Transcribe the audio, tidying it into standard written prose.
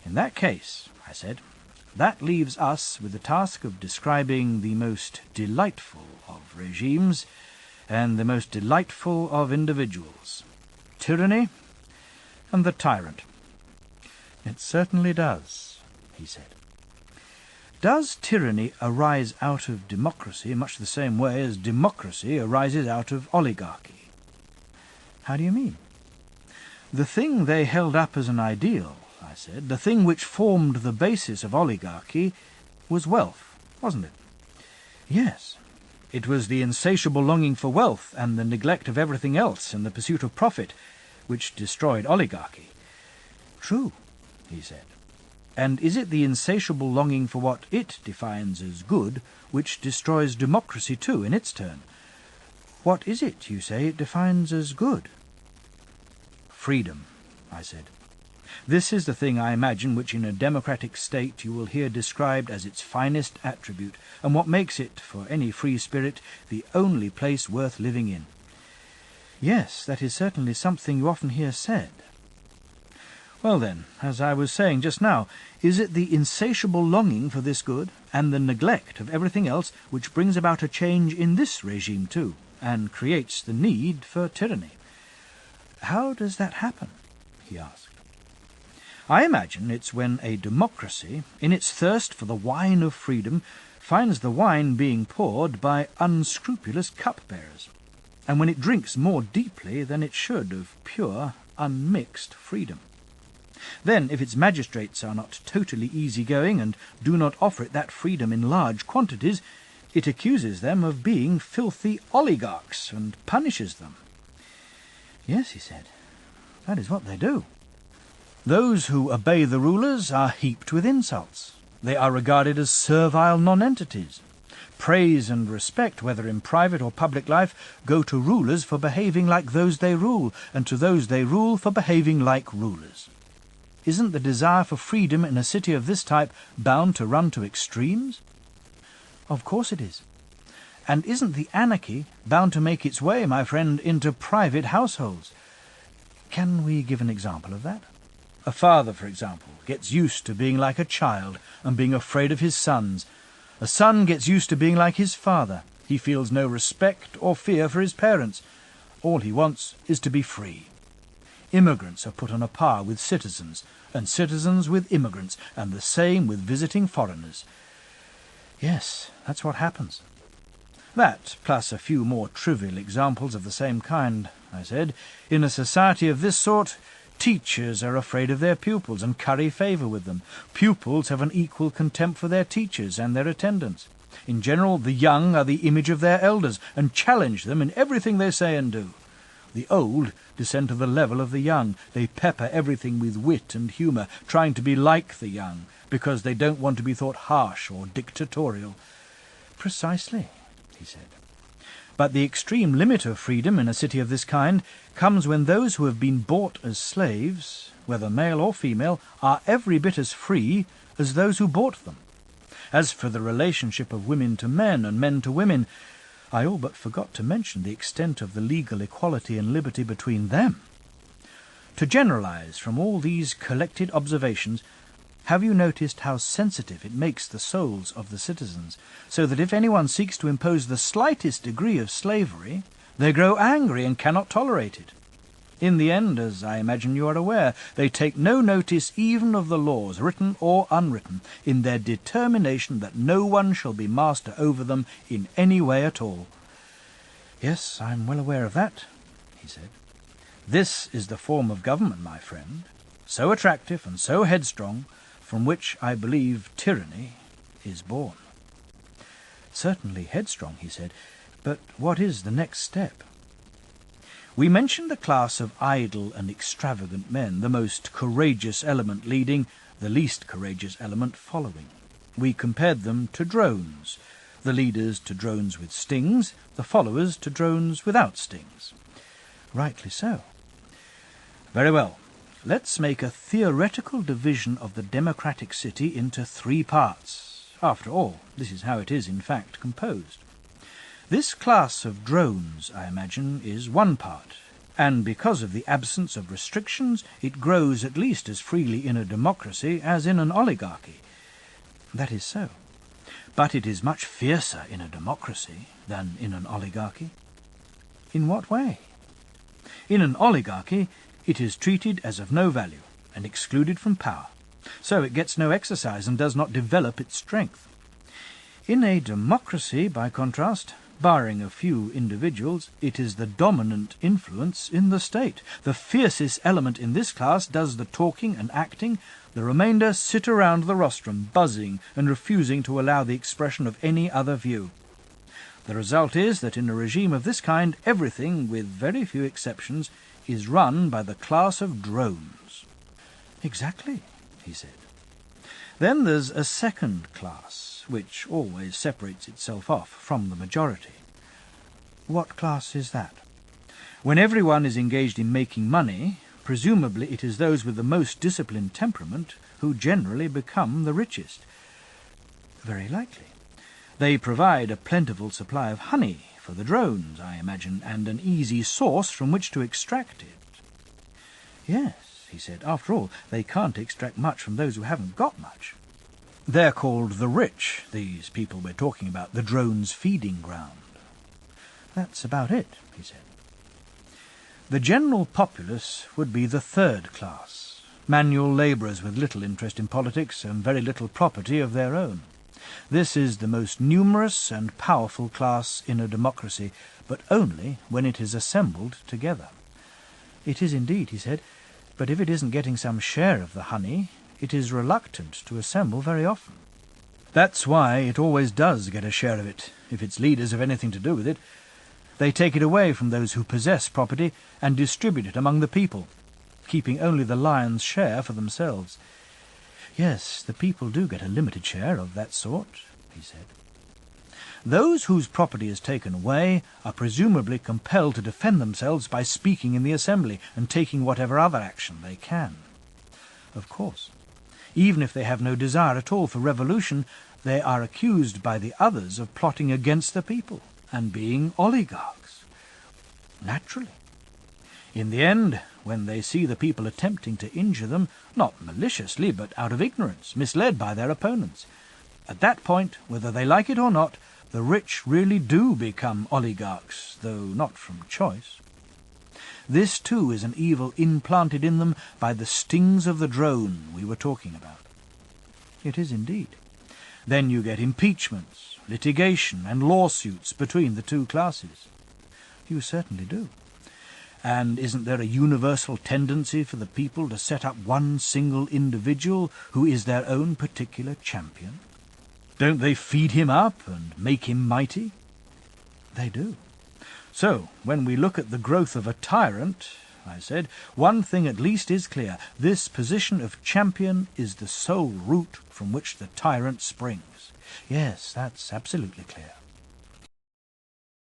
In that case, I said, that leaves us with the task of describing the most delightful of regimes and the most delightful of individuals, tyranny and the tyrant. It certainly does, he said. Does tyranny arise out of democracy in much the same way as democracy arises out of oligarchy? How do you mean? The thing they held up as an ideal, I said, the thing which formed the basis of oligarchy, was wealth, wasn't it? Yes. It was the insatiable longing for wealth and the neglect of everything else in the pursuit of profit which destroyed oligarchy. True, he said. And is it the insatiable longing for what it defines as good which destroys democracy too in its turn? What is it, you say, it defines as good? Freedom, I said. This is the thing, I imagine, which in a democratic state you will hear described as its finest attribute, and what makes it, for any free spirit, the only place worth living in. Yes, that is certainly something you often hear said. Well then, as I was saying just now, is it the insatiable longing for this good, and the neglect of everything else, which brings about a change in this regime too, and creates the need for tyranny? How does that happen? He asked. I imagine it's when a democracy, in its thirst for the wine of freedom, finds the wine being poured by unscrupulous cupbearers, and when it drinks more deeply than it should of pure, unmixed freedom. Then, if its magistrates are not totally easy-going and do not offer it that freedom in large quantities, it accuses them of being filthy oligarchs and punishes them. Yes, he said, that is what they do. Those who obey the rulers are heaped with insults. They are regarded as servile nonentities. Praise and respect, whether in private or public life, go to rulers for behaving like those they rule, and to those they rule for behaving like rulers. Isn't the desire for freedom in a city of this type bound to run to extremes? Of course it is. And isn't the anarchy bound to make its way, my friend, into private households? Can we give an example of that? A father, for example, gets used to being like a child and being afraid of his sons. A son gets used to being like his father. He feels no respect or fear for his parents. All he wants is to be free. Immigrants are put on a par with citizens, and citizens with immigrants, and the same with visiting foreigners. Yes, that's what happens. That, plus a few more trivial examples of the same kind, I said. In a society of this sort, teachers are afraid of their pupils and curry favour with them. Pupils have an equal contempt for their teachers and their attendants. In general, the young are the image of their elders and challenge them in everything they say and do. The old descend to the level of the young. They pepper everything with wit and humour, trying to be like the young, because they don't want to be thought harsh or dictatorial. Precisely, he said. But the extreme limit of freedom in a city of this kind comes when those who have been bought as slaves, whether male or female, are every bit as free as those who bought them. As for the relationship of women to men and men to women, I all but forgot to mention the extent of the legal equality and liberty between them. To generalize from all these collected observations, have you noticed how sensitive it makes the souls of the citizens, so that if anyone seeks to impose the slightest degree of slavery, they grow angry and cannot tolerate it? In the end, as I imagine you are aware, they take no notice even of the laws, written or unwritten, in their determination that no one shall be master over them in any way at all. Yes, I'm well aware of that, he said. This is the form of government, my friend, so attractive and so headstrong, from which I believe tyranny is born. Certainly headstrong, he said, but what is the next step? We mentioned the class of idle and extravagant men, the most courageous element leading, the least courageous element following. We compared them to drones, the leaders to drones with stings, the followers to drones without stings. Rightly so. Very well. Let's make a theoretical division of the democratic city into 3 parts. After all, this is how it is in fact composed. This class of drones, I imagine, is one part. And because of the absence of restrictions, it grows at least as freely in a democracy as in an oligarchy. That is so. But it is much fiercer in a democracy than in an oligarchy. In what way? In an oligarchy, it is treated as of no value and excluded from power, so it gets no exercise and does not develop its strength. In a democracy, by contrast, barring a few individuals, it is the dominant influence in the state. The fiercest element in this class does the talking and acting. The remainder sit around the rostrum, buzzing and refusing to allow the expression of any other view. The result is that in a regime of this kind, everything, with very few exceptions, is run by the class of drones. Exactly, he said. Then there's a second class, which always separates itself off from the majority. What class is that? When everyone is engaged in making money, presumably it is those with the most disciplined temperament who generally become the richest. Very likely. They provide a plentiful supply of honey for the drones, I imagine, and an easy source from which to extract it. Yes, he said, after all, they can't extract much from those who haven't got much. They're called the rich, these people we're talking about, the drones' feeding ground. That's about it, he said. The general populace would be the third class, manual labourers with little interest in politics and very little property of their own. This is the most numerous and powerful class in a democracy, but only when it is assembled together. It is indeed, he said, but if it isn't getting some share of the honey, it is reluctant to assemble very often. That's why it always does get a share of it, if its leaders have anything to do with it. They take it away from those who possess property and distribute it among the people, keeping only the lion's share for themselves. Yes, the people do get a limited share of that sort, he said. Those whose property is taken away are presumably compelled to defend themselves by speaking in the assembly and taking whatever other action they can. Of course, even if they have no desire at all for revolution, they are accused by the others of plotting against the people and being oligarchs. Naturally. In the end, when they see the people attempting to injure them, not maliciously, but out of ignorance, misled by their opponents, at that point, whether they like it or not, the rich really do become oligarchs, though not from choice. This, too, is an evil implanted in them by the stings of the drone we were talking about. It is indeed. Then you get impeachments, litigation, and lawsuits between the two classes. You certainly do. And isn't there a universal tendency for the people to set up one single individual who is their own particular champion? Don't they feed him up and make him mighty? They do. So, when we look at the growth of a tyrant, I said, one thing at least is clear. This position of champion is the sole root from which the tyrant springs. Yes, that's absolutely clear.